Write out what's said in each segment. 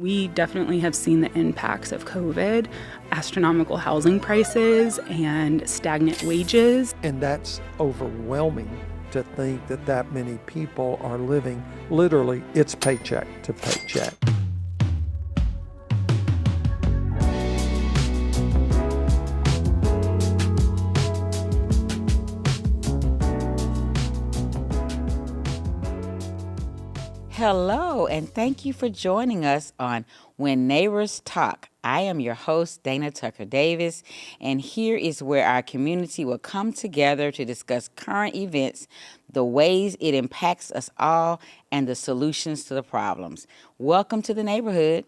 We definitely have seen the impacts of COVID, astronomical housing prices, and stagnant wages. And that's overwhelming to think that that many people are living literally, it's paycheck to paycheck. Hello, and thank you for joining us on When Neighbors Talk. I am your host, Dana Tucker Davis, and here is where our community will come together to discuss current events, the ways it impacts us all, and the solutions to the problems. Welcome to the neighborhood.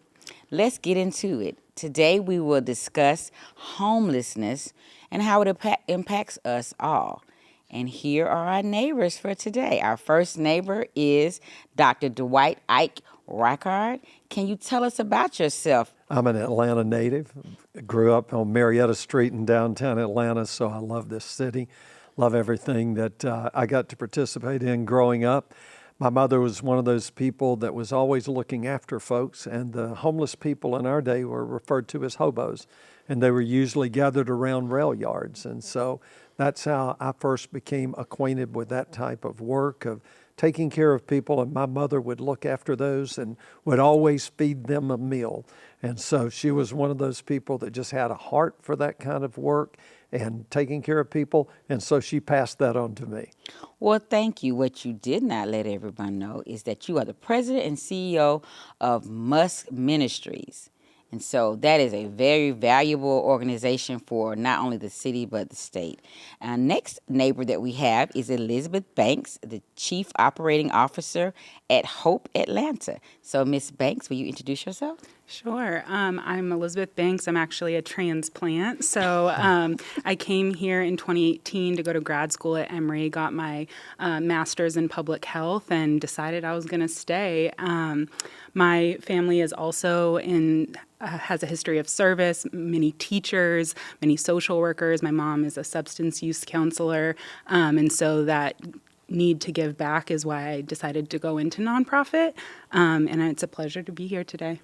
Let's get into it. Today we will discuss homelessness and how it impacts us all. And here are our neighbors for today. Our first neighbor is Dr. Dwight Reighard. Can you tell us about yourself? I'm an Atlanta native. Grew up on Marietta Street in downtown Atlanta, so I love this city. Love everything that I got to participate in growing up. My mother was one of those people that was always looking after folks, and the homeless people in our day were referred to as hobos, and they were usually gathered around rail yards. And so that's how I first became acquainted with that type of work of taking care of people, and my mother would look after those and would always feed them a meal. And so she was one of those people that just had a heart for that kind of work and taking care of people, and so she passed that on to me. Well, thank you. What you did not let everyone know is that you are the president and CEO of Ministries. And so that is a very valuable organization for not only the city, but the state. Our next neighbor that we have is Elizabeth Banks, the Chief Operating Officer at Hope Atlanta. So, Ms. Banks, will you introduce yourself? Sure. I'm Elizabeth Banks. I'm actually a transplant. So I came here in 2018 to go to grad school at Emory, got my master's in public health, and decided I was going to stay. My family is also has a history of service, many teachers, many social workers. My mom is a substance use counselor. And so that need to give back is why I decided to go into nonprofit. And it's a pleasure to be here today.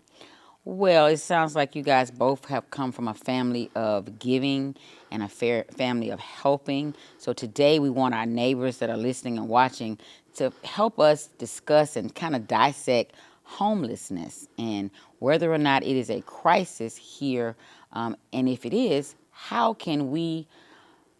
Well, it sounds like you guys both have come from a family of giving and a family of helping. So today we want our neighbors that are listening and watching to help us discuss and kind of dissect homelessness and whether or not it is a crisis here. And if it is, how can we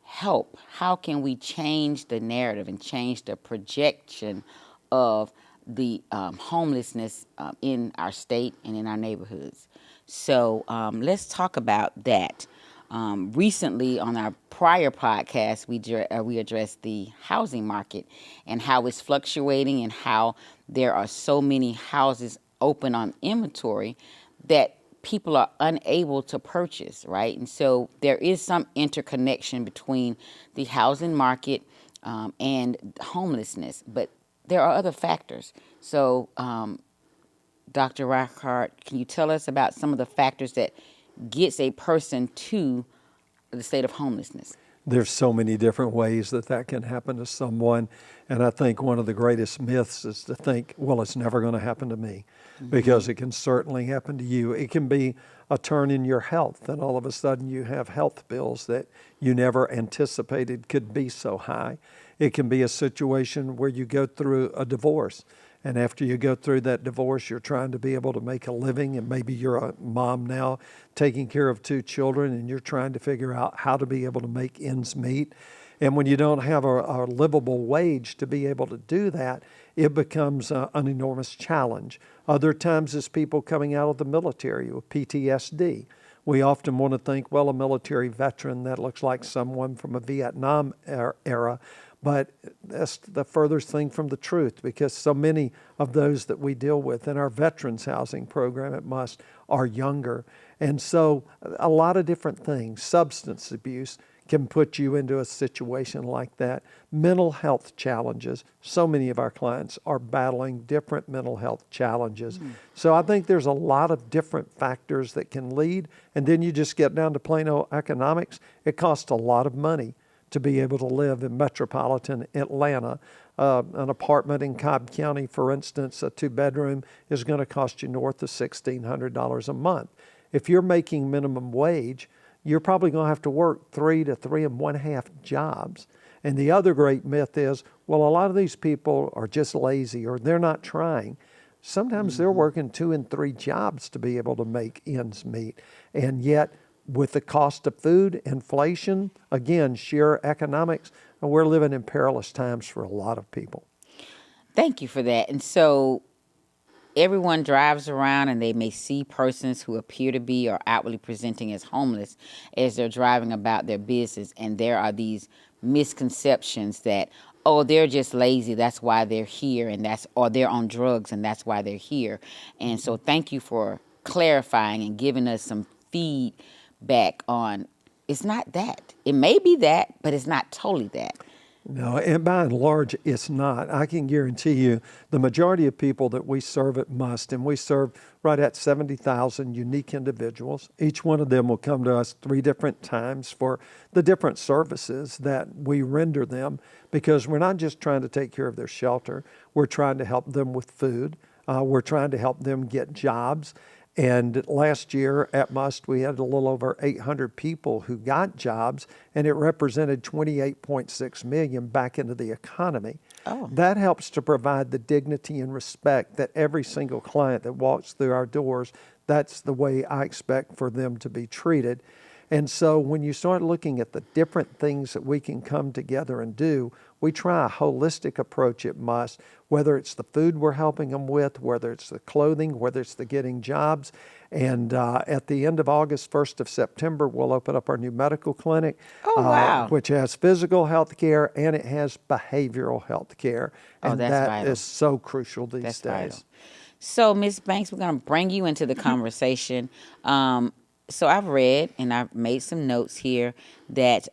help? How can we change the narrative and change the projection of the homelessness in our state and in our neighborhoods? So let's talk about that. Recently, on our prior podcast, we addressed the housing market and how it's fluctuating and how there are so many houses open on inventory that people are unable to purchase, right? And so there is some interconnection between the housing market and homelessness, but there are other factors. So, Dr. Reighard, can you tell us about some of the factors that gets a person to the state of homelessness? There's so many different ways that can happen to someone. And I think one of the greatest myths is to think, well, it's never going to happen to me, because it can certainly happen to you. It can be a turn in your health, and all of a sudden you have health bills that you never anticipated could be so high. It can be a situation where you go through a divorce, and after you go through that divorce, you're trying to be able to make a living, and maybe you're a mom now taking care of 2 children, and you're trying to figure out how to be able to make ends meet. And when you don't have a livable wage to be able to do that, it becomes an enormous challenge. Other times it's people coming out of the military with PTSD. We often want to think, well, a military veteran, that looks like someone from a Vietnam era. But that's the furthest thing from the truth, because so many of those that we deal with in our veterans housing program at MUST are younger. And so a lot of different things. Substance abuse can put you into a situation like that. Mental health challenges. So many of our clients are battling different mental health challenges. So I think there's a lot of different factors that can lead. And then you just get down to plain old economics. It costs a lot of money to be able to live in metropolitan Atlanta. an apartment in Cobb County, for instance, a 2-bedroom, is going to cost you north of $1,600 a month. If you're making minimum wage, you're probably going to have to work 3 to 3.5 jobs. And the other great myth is, well, a lot of these people are just lazy or they're not trying. Sometimes they're working 2 and 3 jobs to be able to make ends meet. And yet, with the cost of food, inflation, again, sheer economics, we're living in perilous times for a lot of people. Thank you for that. And so everyone drives around and they may see persons who appear to be or outwardly presenting as homeless as they're driving about their business. And there are these misconceptions that, oh, they're just lazy, that's why they're here, or they're on drugs and that's why they're here. And so thank you for clarifying and giving us some feedback on it's not that. It may be that, but it's not totally that. No, and by and large, it's not. I can guarantee you the majority of people that we serve at Must, and we serve right at 70,000 unique individuals. Each one of them will come to us 3 different times for the different services that we render them, because we're not just trying to take care of their shelter. We're trying to help them with food. We're trying to help them get jobs. And last year at Must, we had a little over 800 people who got jobs, and it represented 28.6 million back into the economy. Oh. That helps to provide the dignity and respect that every single client that walks through our doors, that's the way I expect for them to be treated. And so when you start looking at the different things that we can come together and do, we try a holistic approach at Must, whether it's the food we're helping them with, whether it's the clothing, whether it's the getting jobs. And at the end of August, 1st of September, we'll open up our new medical clinic, wow. which has physical health care and it has behavioral health care. And that's that vital. is so crucial these That's days. vital. So, Ms. Banks, we're going to bring you into the conversation. So I've read and I've made some notes here that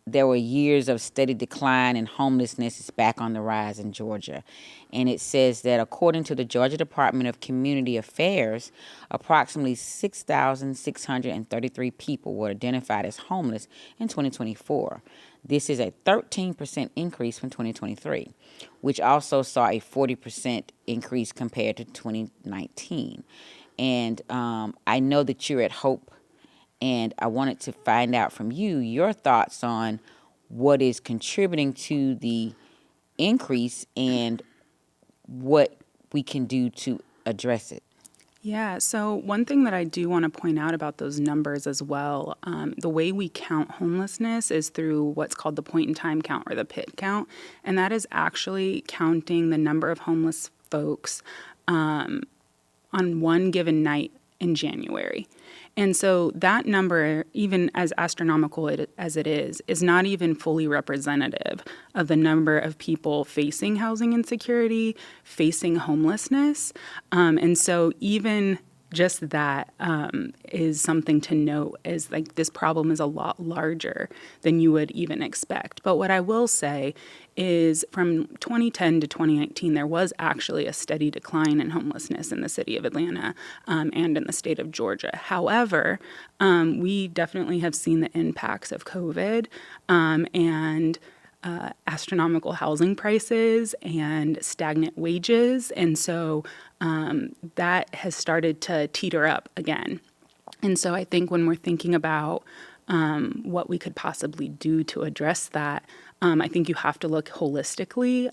there were years of steady decline and homelessness is back on the rise in Georgia. And it says that according to the Georgia Department of Community Affairs, approximately 6,633 people were identified as homeless in 2024. This is a 13% increase from 2023, which also saw a 40% increase compared to 2019. And I know that you're at Hope, and I wanted to find out from you your thoughts on what is contributing to the increase and what we can do to address it. Yeah, so one thing that I do want to point out about those numbers as well, the way we count homelessness is through what's called the point-in-time count or the PIT count, and that is actually counting the number of homeless folks on one given night in January. And so that number, even as astronomical as it is not even fully representative of the number of people facing housing insecurity, facing homelessness. And so even just that is something to note, is like this problem is a lot larger than you would even expect. But what I will say is from 2010 to 2019, there was actually a steady decline in homelessness in the city of Atlanta and in the state of Georgia. However, we definitely have seen the impacts of COVID and astronomical housing prices and stagnant wages. And so that has started to teeter up again. And so I think when we're thinking about what we could possibly do to address that, I think you have to look holistically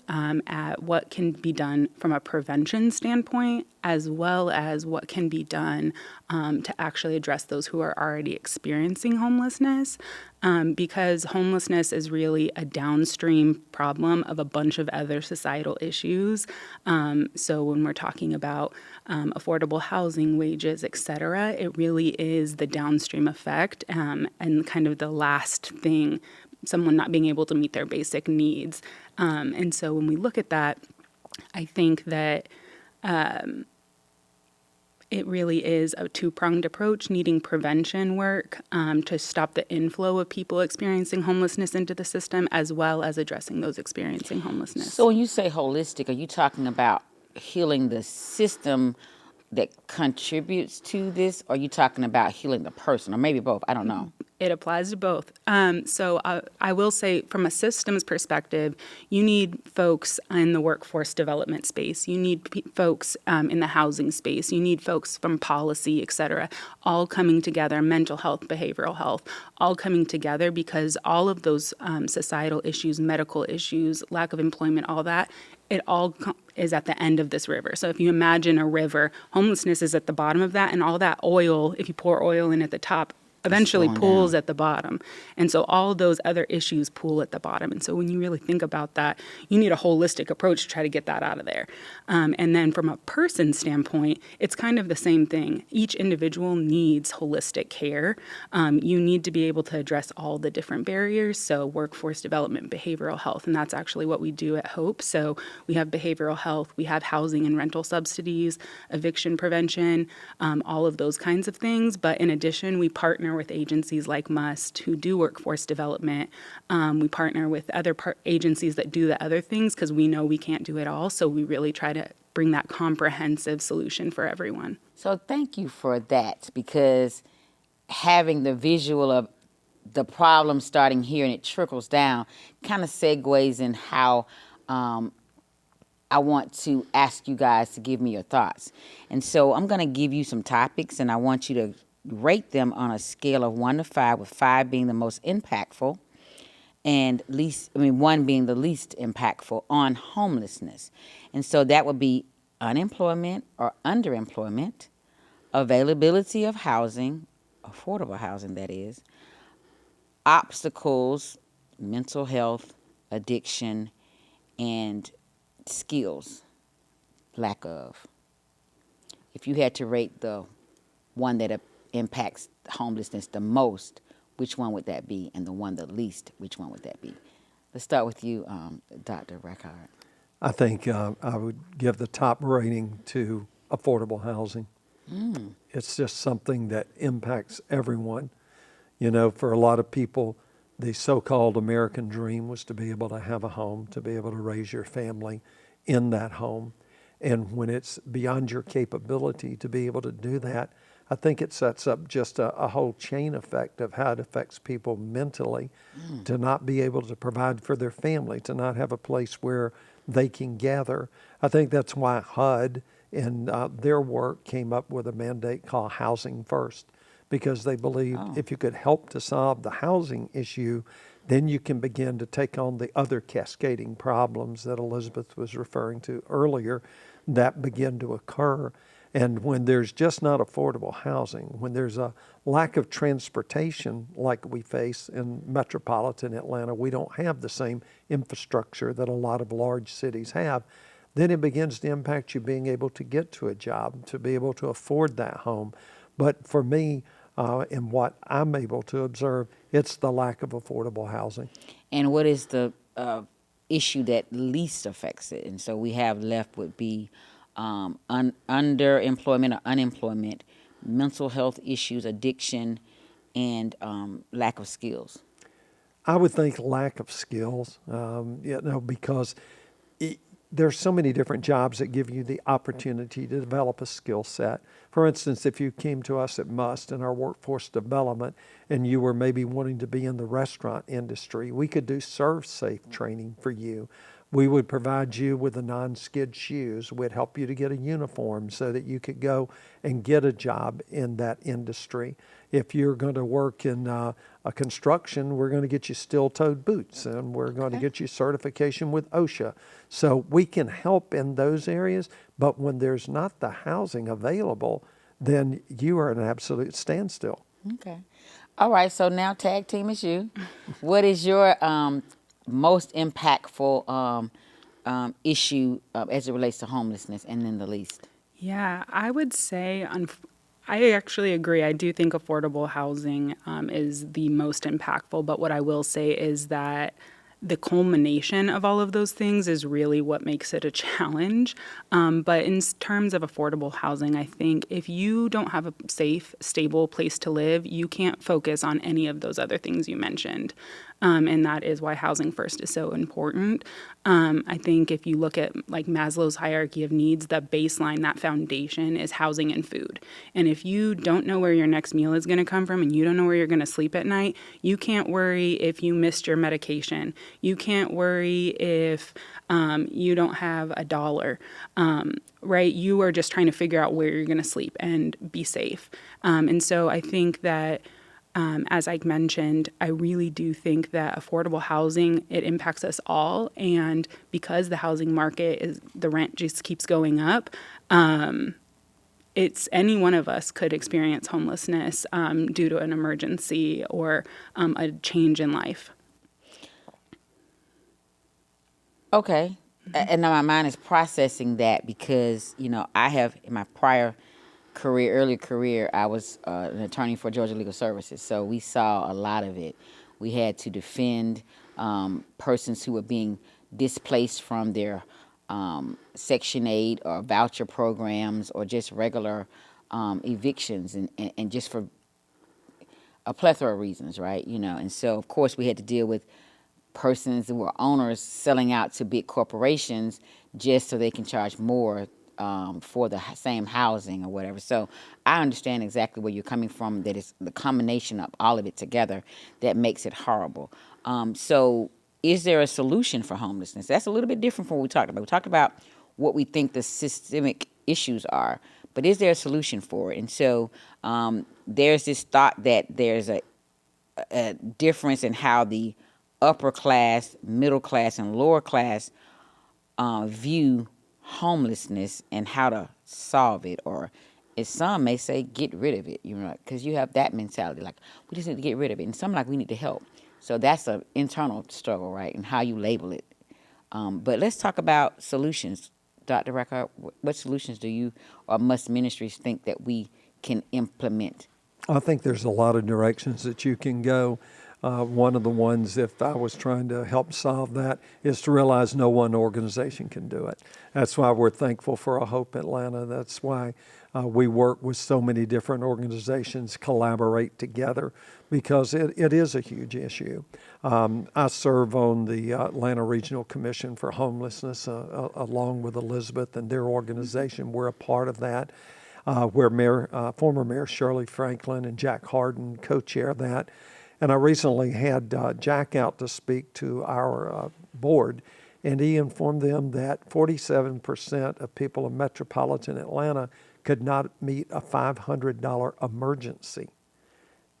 at what can be done from a prevention standpoint, as well as what can be done to actually address those who are already experiencing homelessness, because homelessness is really a downstream problem of a bunch of other societal issues. So when we're talking about affordable housing, wages, et cetera, it really is the downstream effect and kind of the last thing, someone not being able to meet their basic needs. And so when we look at that, I think that it really is a two-pronged approach, needing prevention work to stop the inflow of people experiencing homelessness into the system, as well as addressing those experiencing homelessness. So when you say holistic, are you talking about healing the system that contributes to this, or are you talking about healing the person, or maybe both? I don't know. It applies to both. I will say, from a systems perspective, you need folks in the workforce development space. You need folks in the housing space. You need folks from policy, et cetera, all coming together, mental health, behavioral health, all coming together because all of those societal issues, medical issues, lack of employment, all that, it all is at the end of this river. So if you imagine a river, homelessness is at the bottom of that, and all that oil, if you pour oil in at the top, eventually pools at the bottom. And so all those other issues pool at the bottom. And so when you really think about that, you need a holistic approach to try to get that out of there. And then from a person standpoint, it's kind of the same thing. Each individual needs holistic care. You need to be able to address all the different barriers. So workforce development, behavioral health, and that's actually what we do at Hope. So we have behavioral health, we have housing and rental subsidies, eviction prevention, all of those kinds of things. But in addition, we partner with agencies like MUST who do workforce development. We partner with other agencies that do the other things because we know we can't do it all. So we really try to bring that comprehensive solution for everyone. So thank you for that, because having the visual of the problem starting here and it trickles down kind of segues in how I want to ask you guys to give me your thoughts. And so I'm going to give you some topics, and I want you to rate them on a scale of 1 to 5, with 5 being the most impactful and 1 being the least impactful on homelessness. And so that would be unemployment or underemployment, availability of housing, affordable housing that is, obstacles, mental health, addiction, and skills, lack of. If you had to rate the one that impacts homelessness the most, which one would that be? And the one the least, which one would that be? Let's start with you, Dr. Reighard. I think I would give the top rating to affordable housing. It's just something that impacts everyone. You know, for a lot of people, the so-called American dream was to be able to have a home, to be able to raise your family in that home. And when it's beyond your capability to be able to do that, I think it sets up just a whole chain effect of how it affects people mentally to not be able to provide for their family, to not have a place where they can gather. I think that's why HUD in their work came up with a mandate called Housing First, because they believed if you could help to solve the housing issue, then you can begin to take on the other cascading problems that Elizabeth was referring to earlier that begin to occur. And when there's just not affordable housing, when there's a lack of transportation like we face in metropolitan Atlanta, we don't have the same infrastructure that a lot of large cities have, then it begins to impact you being able to get to a job, to be able to afford that home. But for me, in what I'm able to observe, it's the lack of affordable housing. And what is the issue that least affects it? And so we have left would be underemployment or unemployment, mental health issues, addiction, and lack of skills. I would think lack of skills, because there's so many different jobs that give you the opportunity to develop a skill set. For instance, if you came to us at MUST in our workforce development and you were maybe wanting to be in the restaurant industry, we could do serve-safe training for you. We would provide you with the non-skid shoes. We'd help you to get a uniform so that you could go and get a job in that industry. If you're going to work in a construction, we're going to get you steel-toed boots, and we're going to get you certification with OSHA. So we can help in those areas, but when there's not the housing available, then you are at an absolute standstill. Okay. All right, so now tag team is you. What is your most impactful issue as it relates to homelessness, and then the least? Yeah, I would say I actually agree. I do think affordable housing is the most impactful, but what I will say is that the culmination of all of those things is really what makes it a challenge. But in terms of affordable housing, I think if you don't have a safe, stable place to live, you can't focus on any of those other things you mentioned. And that is why housing first is so important. I think if you look at like Maslow's hierarchy of needs, the baseline, that foundation is housing and food. And if you don't know where your next meal is going to come from and you don't know where you're going to sleep at night, you can't worry if you missed your medication. You can't worry if you don't have $1, right? You are just trying to figure out where you're going to sleep and be safe. And so I think that as I mentioned, I really do think that affordable housing, it impacts us all. And because the housing market is, the rent just keeps going up, it's any one of us could experience homelessness due to an emergency or a change in life. Okay. And now my mind is processing that because, I have in my earlier career, I was an attorney for Georgia Legal Services. So we saw a lot of it. We had to defend persons who were being displaced from their Section 8 or voucher programs or just regular evictions and just for a plethora of reasons, right? And so, of course, we had to deal with persons who were owners selling out to big corporations just so they can charge more for the same housing or whatever. So I understand exactly where you're coming from, that it's the combination of all of it together that makes it horrible. So is there a solution for homelessness? That's a little bit different from what we talked about. We talked about what we think the systemic issues are, but is there a solution for it? And so there's this thought that there's a difference in how the upper class, middle class, and lower class view homelessness and how to solve it, or as some may say, get rid of it, because you have that mentality, like, we just need to get rid of it, and some like, we need to help. So that's an internal struggle, right, and how you label it. But let's talk about solutions. Dr. Reighard, what solutions do you or must ministries think that we can implement? I think there's a lot of directions that you can go. One of the ones, if I was trying to help solve that, is to realize no one organization can do it. That's why we're thankful for A Hope Atlanta. That's why we work with so many different organizations, collaborate together, because it is a huge issue. I serve on the Atlanta Regional Commission for Homelessness, along with Elizabeth and their organization. We're a part of that. Where former Mayor Shirley Franklin and Jack Harden co-chair that. And I recently had Jack out to speak to our board, and he informed them that 47% of people in metropolitan Atlanta could not meet a $500 emergency.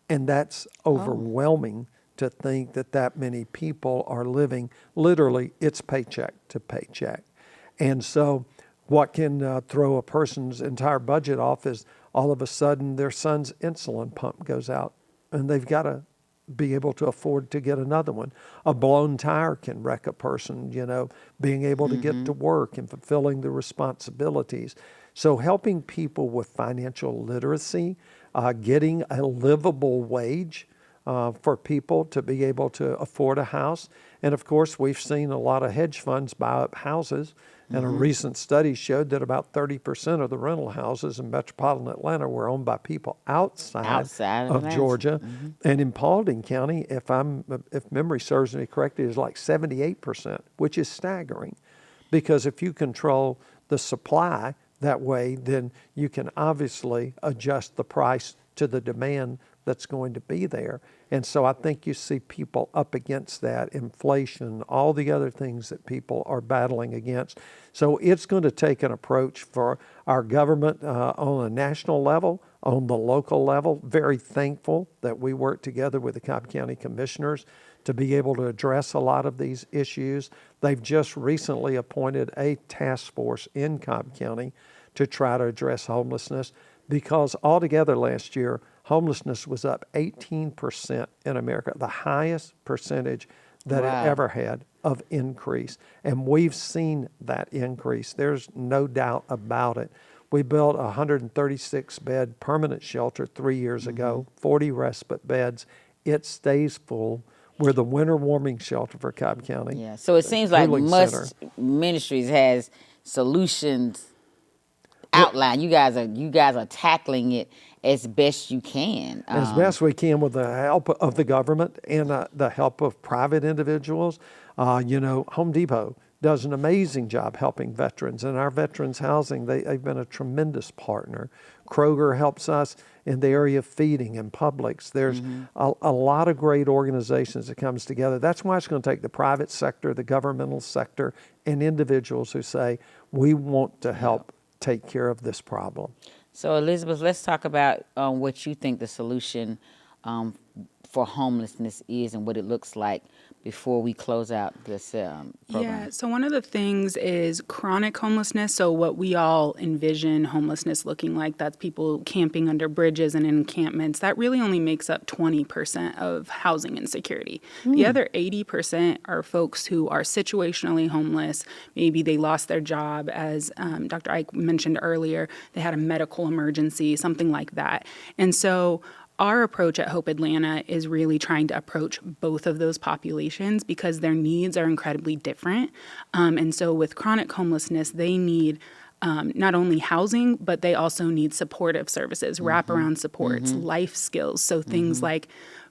And that's overwhelming to think that many people are living, literally, it's paycheck to paycheck. And so what can throw a person's entire budget off is all of a sudden their son's insulin pump goes out and they've got to be able to afford to get another one. A blown tire can wreck a person, being able to get to work and fulfilling the responsibilities. So helping people with financial literacy, getting a livable wage for people to be able to afford a house. And of course, we've seen a lot of hedge funds buy up houses. And a recent study showed that about 30% of the rental houses in metropolitan Atlanta were owned by people outside of Georgia. And in Paulding County, if memory serves me correctly, is like 78%, which is staggering. Because if you control the supply that way, then you can obviously adjust the price to the demand that's going to be there. And so I think you see people up against that, inflation, all the other things that people are battling against. So it's going to take an approach for our government on a national level, on the local level. Very thankful that we work together with the Cobb County Commissioners to be able to address a lot of these issues. They've just recently appointed a task force in Cobb County to try to address homelessness, because altogether last year, homelessness was up 18% in America, the highest percentage that it ever had of increase. And we've seen that increase. There's no doubt about it. We built a 136-bed permanent shelter 3 years ago, 40 respite beds. It stays full. We're the winter warming shelter for Cobb County. Yeah, so it seems like Ministries has solutions outline. You guys are tackling it as best you can. As best we can with the help of the government and the help of private individuals. Home Depot does an amazing job helping veterans. And our veterans housing, they've been a tremendous partner. Kroger helps us in the area of feeding and Publix. There's a lot of great organizations that comes together. That's why it's going to take the private sector, the governmental sector, and individuals who say, we want to help take care of this problem. So, Elizabeth, let's talk about what you think the solution for homelessness is and what it looks like before we close out this program. Yeah, so one of the things is chronic homelessness. So what we all envision homelessness looking like, that's people camping under bridges and encampments. That really only makes up 20% of housing insecurity. The other 80% are folks who are situationally homeless. Maybe they lost their job, as Dr. Ike mentioned earlier. They had a medical emergency, something like that. And so our approach at Hope Atlanta is really trying to approach both of those populations because their needs are incredibly different. And so with chronic homelessness, they need not only housing, but they also need supportive services, wraparound supports, life skills. So things like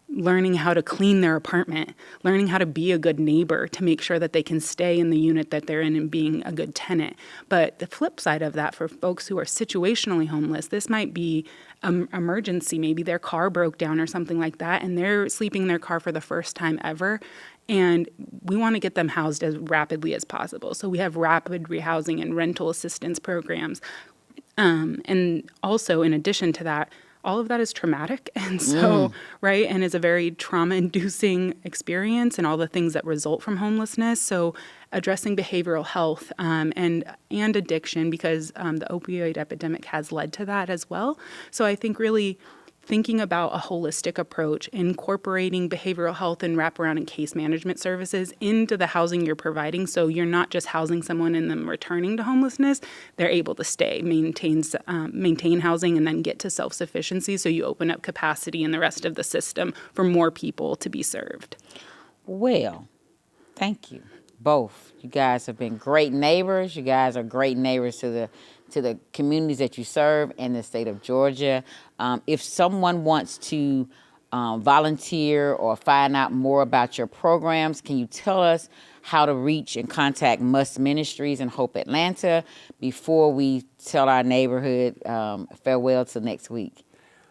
learning how to clean their apartment, learning how to be a good neighbor to make sure that they can stay in the unit that they're in and being a good tenant. But the flip side of that, for folks who are situationally homeless, this might be an emergency. Maybe their car broke down or something like that, and they're sleeping in their car for the first time ever. And we want to get them housed as rapidly as possible. So we have rapid rehousing and rental assistance programs. And also, in addition to that, all of that is traumatic. And so, right, and is a very trauma-inducing experience and all the things that result from homelessness. So addressing behavioral health and addiction, because the opioid epidemic has led to that as well. So I think really thinking about a holistic approach, incorporating behavioral health and wraparound and case management services into the housing you're providing. So you're not just housing someone and then returning to homelessness. They're able to stay, maintain housing, and then get to self-sufficiency. So you open up capacity in the rest of the system for more people to be served. Well, thank you both. You guys have been great neighbors. You guys are great neighbors to the communities that you serve in the state of Georgia. If someone wants to volunteer or find out more about your programs, can you tell us how to reach and contact Must Ministries and Hope Atlanta before we tell our neighborhood farewell till next week?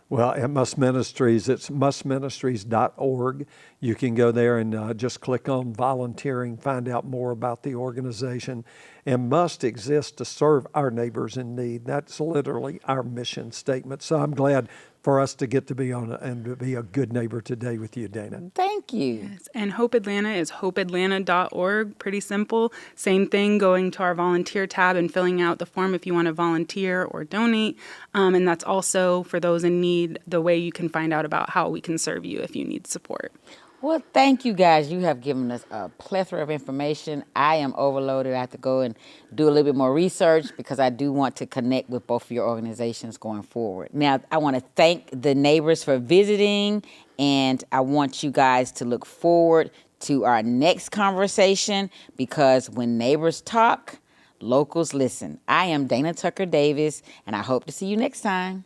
Well, at Must Ministries, it's mustministries.org. You can go there and just click on volunteering, find out more about the organization. And Must exists to serve our neighbors in need. That's literally our mission statement. So I'm glad for us to get to be on and to be a good neighbor today with you, Dana. Thank you. Yes. And Hope Atlanta is hopeatlanta.org. Pretty simple. Same thing, going to our volunteer tab and filling out the form if you want to volunteer or donate. And that's also, for those in need, the way you can find out about how we can serve you if you need support. Well, thank you guys. You have given us a plethora of information. I am overloaded. I have to go and do a little bit more research because I do want to connect with both of your organizations going forward. Now, I want to thank the neighbors for visiting, and I want you guys to look forward to our next conversation because when neighbors talk, locals listen. I am Dana Tucker Davis, and I hope to see you next time.